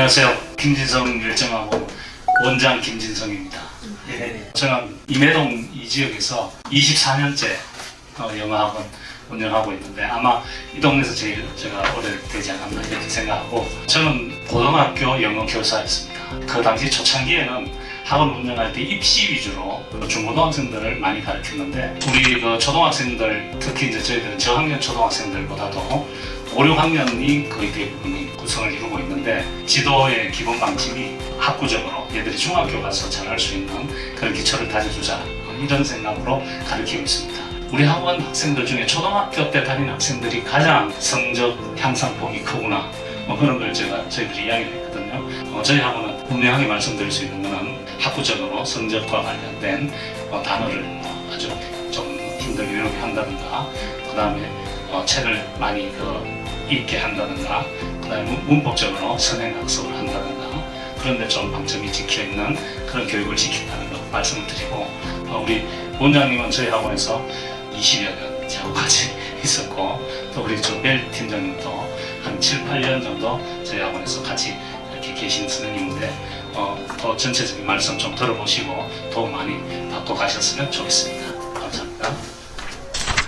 안녕하세요. 김진성 열정학원 원장 김진성입니다. 예, 저는 임해동 이 지역에서 24년째 영어학원 운영하고 있는데 아마 이 동네에서 제일 제가 오래되지 않았나 이렇게 생각하고, 저는 고등학교 영어 교사였습니다. 그 당시 초창기에는 학원 운영할 때 입시 위주로 중고등학생들을 많이 가르쳤는데, 우리 그 초등학생들, 특히 이제 저희들은 저학년 초등학생들보다도 5, 6학년이 거의 대부분이 구성을 이루고 있는데, 지도의 기본 방침이 학구적으로 얘들이 중학교 가서 잘할 수 있는 그런 기초를 다져주자, 이런 생각으로 가르치고 있습니다. 우리 학원 학생들 중에 초등학교 때 다니는 학생들이 가장 성적 향상폭이 크구나, 그런 걸 저희들이 이야기를 했거든요. 저희 학원은 분명하게 말씀드릴 수 있는 것은 학구적으로 성적과 관련된 단어를 아주 좀 힘들게 외우게 한다든가, 그 다음에 책을 많이 읽게 한다든가, 그 다음에 문법적으로 선행학습을 한다든가, 그런데 좀 방점이 찍혀있는 그런 교육을 지킨다는 거 말씀을 드리고, 우리 원장님은 저희 학원에서 20여 년 저하고 같이 있었고, 또 우리 조벨 팀장님도 한 7, 8년 정도 저희 학원에서 같이 이렇게 계신 선생님인데, 더 전체적인 말씀 좀 들어보시고 도움 많이 받고 가셨으면 좋겠습니다. 감사합니다.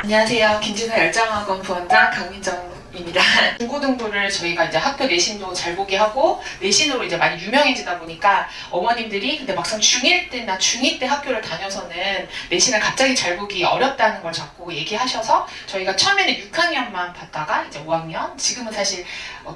안녕하세요. 김진성 열정학원 부원장 강민정입니다. 중고등부를 저희가 이제 학교 내신도 잘 보게 하고 내신으로 이제 많이 유명해지다 보니까 어머님들이 근데 막상 중1 때나 중2 때 학교를 다녀서는 내신을 갑자기 잘 보기 어렵다는 걸 자꾸 얘기하셔서, 저희가 처음에는 6학년만 봤다가 이제 5학년, 지금은 사실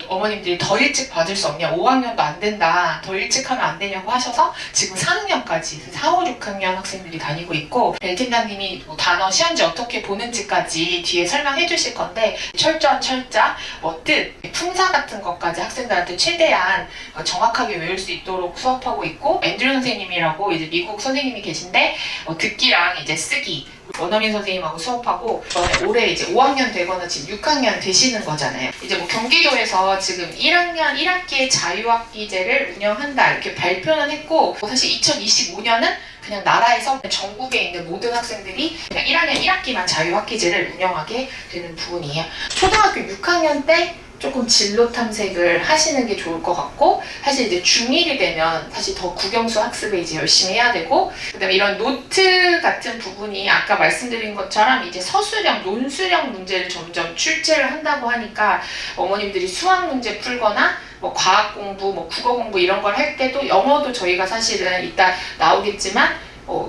어머님들이 더 일찍 받을 수 없냐, 5학년도 안 된다, 더 일찍 하면 안 되냐고 하셔서 지금 4학년까지 4, 5, 6학년 학생들이 다니고 있고, 벨 팀장님이 단어 시험지 어떻게 보는지까지 뒤에 설명해 주실 건데, 철저한 철자, 뜻, 품사 같은 것까지 학생들한테 최대한 정확하게 외울 수 있도록 수업하고 있고, 앤드류 선생님이라고 이제 미국 선생님이 계신데 듣기랑 이제 쓰기, 원어민 선생님하고 수업하고, 올해 이제 5학년 되거나 지금 6학년 되시는 거잖아요. 이제 뭐 경기도에서 지금 1학년 1학기에 자유학기제를 운영한다 이렇게 발표는 했고, 사실 2025년은 그냥 나라에서 전국에 있는 모든 학생들이 그냥 1학년 1학기만 자유학기제를 운영하게 되는 부분이에요. 초등학교 6학년 때 조금 진로 탐색을 하시는 게 좋을 것 같고, 사실 이제 중1이 되면 사실 더 국영수 학습에 이제 열심히 해야 되고, 그다음에 이런 노트 같은 부분이 아까 말씀드린 것처럼 이제 서술형, 논술형 문제를 점점 출제를 한다고 하니까 어머님들이 수학 문제 풀거나 뭐 과학 공부, 뭐 국어 공부 이런 걸 할 때도, 영어도 저희가 사실은 이따 나오겠지만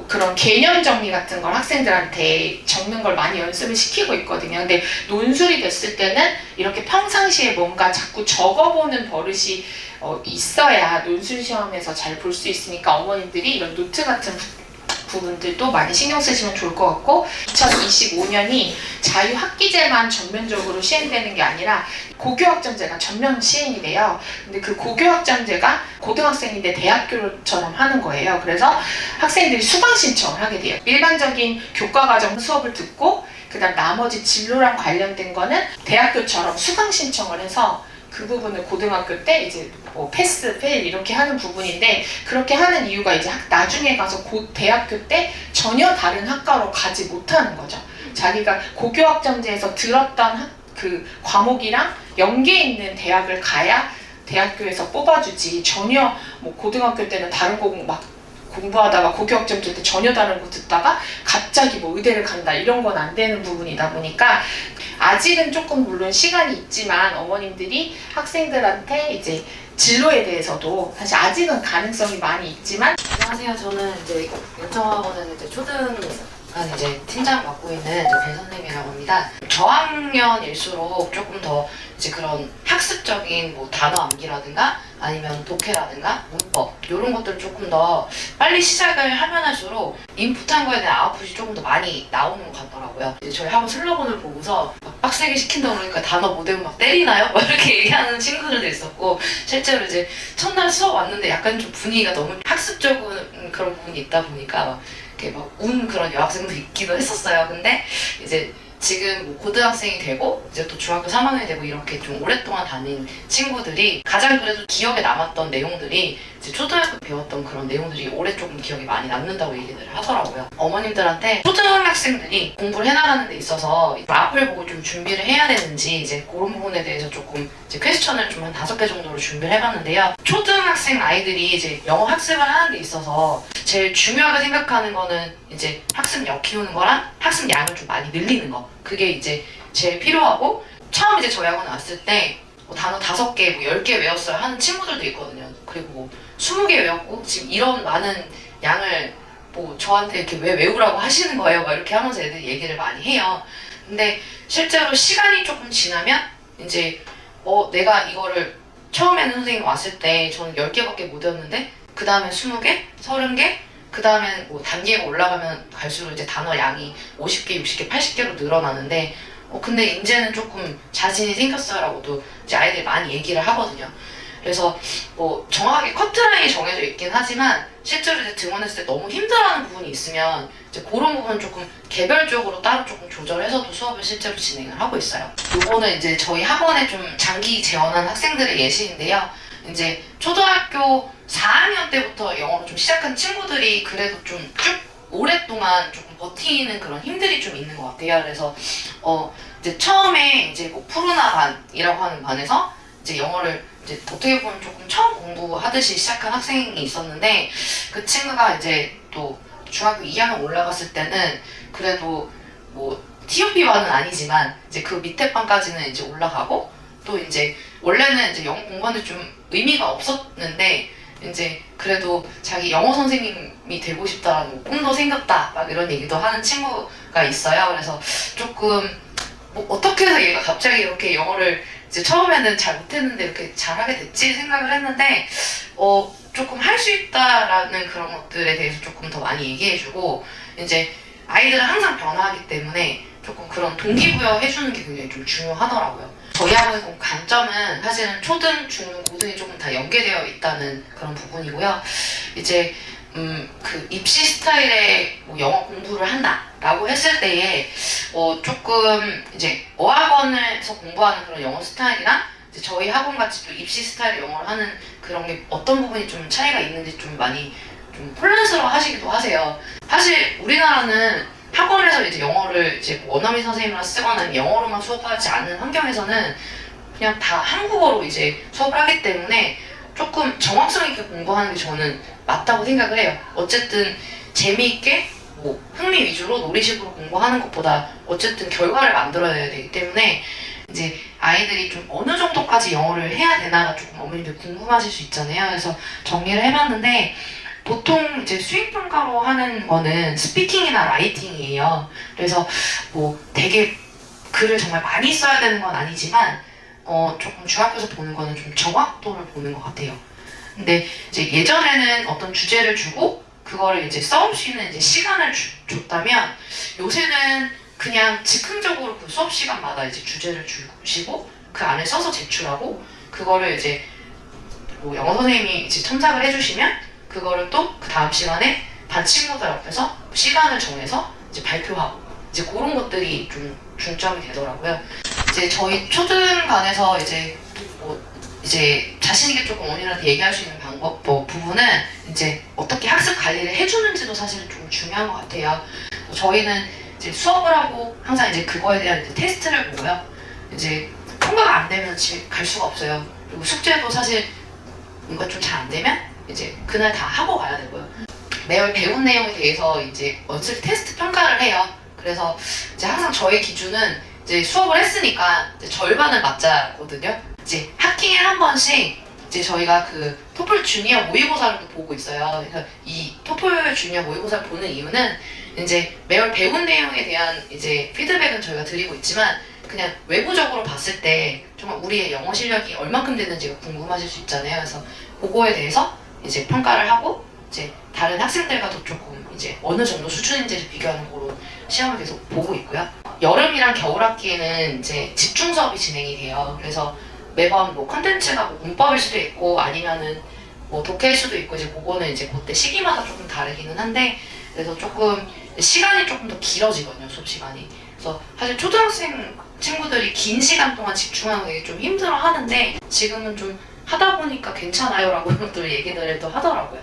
그런 개념 정리 같은 걸 학생들한테 적는 걸 많이 연습을 시키고 있거든요. 근데 논술이 됐을 때는 이렇게 평상시에 뭔가 자꾸 적어보는 버릇이 있어야 논술 시험에서 잘 볼 수 있으니까 어머님들이 이런 노트 같은 부분들도 많이 신경 쓰시면 좋을 것 같고, 2025년이 자유학기제만 전면적으로 시행되는 게 아니라 고교학점제가 전면 시행이 돼요. 근데 그 고교학점제가 고등학생인데 대학교처럼 하는 거예요. 그래서 학생들이 수강 신청을 하게 돼요. 일반적인 교과과정 수업을 듣고 그다음 나머지 진로랑 관련된 거는 대학교처럼 수강 신청을 해서 그 부분을 고등학교 때 이제 패스, 페일 이렇게 하는 부분인데, 그렇게 하는 이유가 이제 나중에 가서 대학교 때 전혀 다른 학과로 가지 못하는 거죠. 자기가 고교학점제에서 들었던 그 과목이랑 연계 있는 대학을 가야 대학교에서 뽑아주지, 전혀 뭐 고등학교 때는 다른 거 막 공부하다가 고교학점제 때 전혀 다른 거 듣다가 갑자기 뭐 의대를 간다 이런 건 안 되는 부분이다 보니까, 아직은 조금 물론 시간이 있지만 어머님들이 학생들한테 이제 진로에 대해서도 사실 아직은 가능성이 많이 있지만. 안녕하세요. 저는 이제 열정학원은 이제 초등반 이제 팀장 맡고 있는 벨 선생님이라고 합니다. 저학년일수록 조금 더 이제 그런 학습적인 뭐 단어 암기라든가 아니면 독해라든가 문법 이런 것들을 조금 더 빨리 시작을 하면 할수록 인풋한 거에 대한 아웃풋이 조금 더 많이 나오는 것 같더라고요. 이제 저희 학원 슬로건을 보고서 막 빡세게 시킨다 그러니까 단어 못 외우면 막 때리나요? 막 이렇게 얘기하는 친구들도 있었고, 실제로 이제 첫날 수업 왔는데 약간 좀 분위기가 너무 학습적인 그런 부분이 있다 보니까 막 이렇게 막 운 그런 여학생도 있기도 했었어요. 근데 이제 지금 뭐 고등학생이 되고 이제 또 중학교 3학년이 되고 이렇게 좀 오랫동안 다닌 친구들이 가장 그래도 기억에 남았던 내용들이 이제 초등학교 배웠던 그런 내용들이 올해 조금 기억에 많이 남는다고 얘기를 하더라고요. 어머님들한테 초등학생들이 공부를 해나가는 데 있어서 앞을 보고 좀 준비를 해야 되는지 이제 그런 부분에 대해서 조금 이제 퀘스천을 좀 한 5개 정도로 준비를 해봤는데요. 초등학생 아이들이 이제 영어 학습을 하는 데 있어서 제일 중요하게 생각하는 거는 이제 학습력 키우는 거랑 학습량을 좀 많이 늘리는 거. 그게 이제 제일 필요하고, 처음 이제 저희 학원에 왔을 때 뭐 단어 5개, 뭐 10개 외웠어요 하는 친구들도 있거든요. 그리고 뭐 20개 외웠고 지금 이런 많은 양을 뭐 저한테 이렇게 왜 외우라고 하시는 거예요? 막 이렇게 하면서 애들이 얘기를 많이 해요. 근데 실제로 시간이 조금 지나면 이제 내가 이거를 처음에는 선생님 왔을 때 저는 10개밖에 못 외웠는데 그 다음에 20개, 30개, 그 다음엔 뭐 단계가 올라가면 갈수록 이제 단어 양이 50개, 60개, 80개로 늘어나는데 근데 이제는 조금 자신이 생겼어라고도 이제 아이들이 많이 얘기를 하거든요. 그래서 뭐 정확하게 커트라인이 정해져 있긴 하지만 실제로 이제 등원했을 때 너무 힘들어하는 부분이 있으면 이제 그런 부분 조금 개별적으로 따로 조금 조절해서도 수업을 실제로 진행을 하고 있어요. 요거는 이제 저희 학원에 좀 장기 재원한 학생들의 예시인데요. 이제 초등학교 4학년 때부터 영어를 좀 시작한 친구들이 그래도 좀 쭉 오랫동안 조금 버티는 그런 힘들이 좀 있는 것 같아요. 그래서 이제 처음에 이제 뭐 푸르나 반이라고 하는 반에서 이제 영어를 이제 어떻게 보면 조금 처음 공부하듯이 시작한 학생이 있었는데 그 친구가 이제 또 중학교 2학년 올라갔을 때는 그래도 뭐 TOP 반은 아니지만 이제 그 밑에 반까지는 이제 올라가고, 또 이제 원래는 이제 영어 공부하는데 좀 의미가 없었는데 이제 그래도 자기 영어 선생님이 되고 싶다라는 뭐 꿈도 생겼다 막 이런 얘기도 하는 친구가 있어요. 그래서 조금 뭐 어떻게 해서 얘가 갑자기 이렇게 영어를 이제 처음에는 잘 못했는데 이렇게 잘하게 됐지 생각을 했는데 조금 할 수 있다라는 그런 것들에 대해서 조금 더 많이 얘기해주고, 이제 아이들은 항상 변화하기 때문에 조금 그런 동기부여 해주는 게 굉장히 좀 중요하더라고요. 저희 학원의 강점은 사실은 초등, 중등, 고등이 조금 다 연계되어 있다는 그런 부분이고요. 이제 그 입시 스타일의 뭐 영어 공부를 한다라고 했을 때에 조금 이제 어학원에서 공부하는 그런 영어 스타일이랑 이제 저희 학원 같이 또 입시 스타일의 영어를 하는 그런 게 어떤 부분이 좀 차이가 있는지 좀 많이 좀 혼란스러워 하시기도 하세요. 사실 우리나라는 학원에서 이제 영어를 이제 원어민 선생님이랑 쓰거나 영어로만 수업하지 않는 환경에서는 그냥 다 한국어로 이제 수업을 하기 때문에 조금 정확성 있게 공부하는 게 저는 맞다고 생각을 해요. 어쨌든 재미있게 뭐 흥미 위주로 놀이식으로 공부하는 것보다 어쨌든 결과를 만들어야 되기 때문에 이제 아이들이 좀 어느 정도까지 영어를 해야 되나가 조금 어머님들 궁금하실 수 있잖아요. 그래서 정리를 해봤는데 보통 이제 수행평가로 하는 거는 스피킹이나 라이팅이에요. 그래서 뭐 되게 글을 정말 많이 써야 되는 건 아니지만 조금 중학교에서 보는 거는 좀 정확도를 보는 것 같아요. 근데 이제 예전에는 어떤 주제를 주고 그거를 이제 써올 수 있는 이제 시간을 줬다면 요새는 그냥 즉흥적으로 그 수업 시간마다 이제 주제를 주시고 그 안에 써서 제출하고 그거를 이제 뭐 영어 선생님이 이제 첨삭을 해주시면 그거를 또 그 다음 시간에 반 친구들 앞에서 시간을 정해서 이제 발표하고 이제 그런 것들이 좀 중점이 되더라고요. 이제 저희 초등반에서 이제 이제 자신있게 조금 어머니한테 얘기할 수 있는 방법 부분은 이제 어떻게 학습 관리를 해주는지도 사실은 좀 중요한 것 같아요. 저희는 이제 수업을 하고 항상 이제 그거에 대한 이제 테스트를 보고요. 이제 통과가 안 되면 집에 갈 수가 없어요. 그리고 숙제도 사실 뭔가 좀 잘 안 되면 이제 그날 다 하고 가야 되고요. 매월 배운 내용에 대해서 이제 어차피 테스트 평가를 해요. 그래서 이제 항상 저의 기준은 이제 수업을 했으니까 이제 절반을 맞자거든요. 이제 학기에 한 번씩 이제 저희가 그 토플 주니어 모의고사를 또 보고 있어요. 그래서 이 토플 주니어 모의고사를 보는 이유는 이제 매월 배운 내용에 대한 이제 피드백은 저희가 드리고 있지만 그냥 외부적으로 봤을 때 정말 우리의 영어 실력이 얼만큼 되는지가 궁금하실 수 있잖아요. 그래서 그거에 대해서 이제 평가를 하고 이제 다른 학생들과도 조금 이제 어느 정도 수준인지를 비교하는 그런 시험을 계속 보고 있고요. 여름이랑 겨울 학기에는 이제 집중 수업이 진행이 돼요. 그래서 매번 뭐 컨텐츠가 뭐 문법일 수도 있고 아니면은 뭐 독해일 수도 있고 이제 그거는 이제 그때 시기마다 조금 다르기는 한데 그래서 조금 시간이 조금 더 길어지거든요, 수업 시간이. 그래서 사실 초등학생 친구들이 긴 시간 동안 집중하는 게 좀 힘들어 하는데 지금은 좀 하다 보니까 괜찮아요라고 또 얘기들을 또 하더라고요.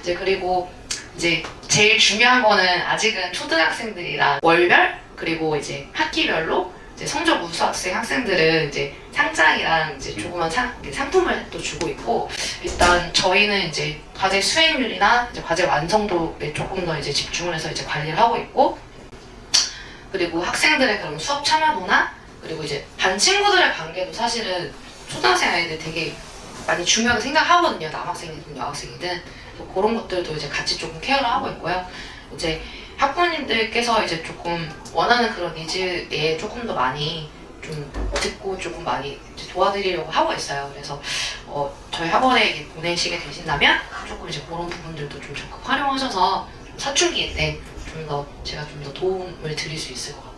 이제 그리고 이제 제일 중요한 거는 아직은 초등학생들이랑 월별 그리고 이제 학기별로 이제 성적 우수 학생들은 이제 상장이랑 이제 조그만 상품을 또 주고 있고, 일단 저희는 이제 과제 수행률이나 이제 과제 완성도에 조금 더 이제 집중을 해서 이제 관리를 하고 있고, 그리고 학생들의 그런 수업 참여도나 그리고 이제 반 친구들의 관계도 사실은 초등학생 아이들 되게 많이 중요하게 생각하거든요. 남학생이든 여학생이든. 그런 것들도 이제 같이 조금 케어를 하고 있고요. 이제 학부모님들께서 이제 조금 원하는 그런 니즈에 조금 더 많이 좀 듣고 조금 많이 이제 도와드리려고 하고 있어요. 그래서 저희 학원에 이제 보내시게 되신다면 조금 이제 그런 부분들도 좀 적극 활용하셔서 사춘기 때 좀 더 제가 좀 더 도움을 드릴 수 있을 것 같아요.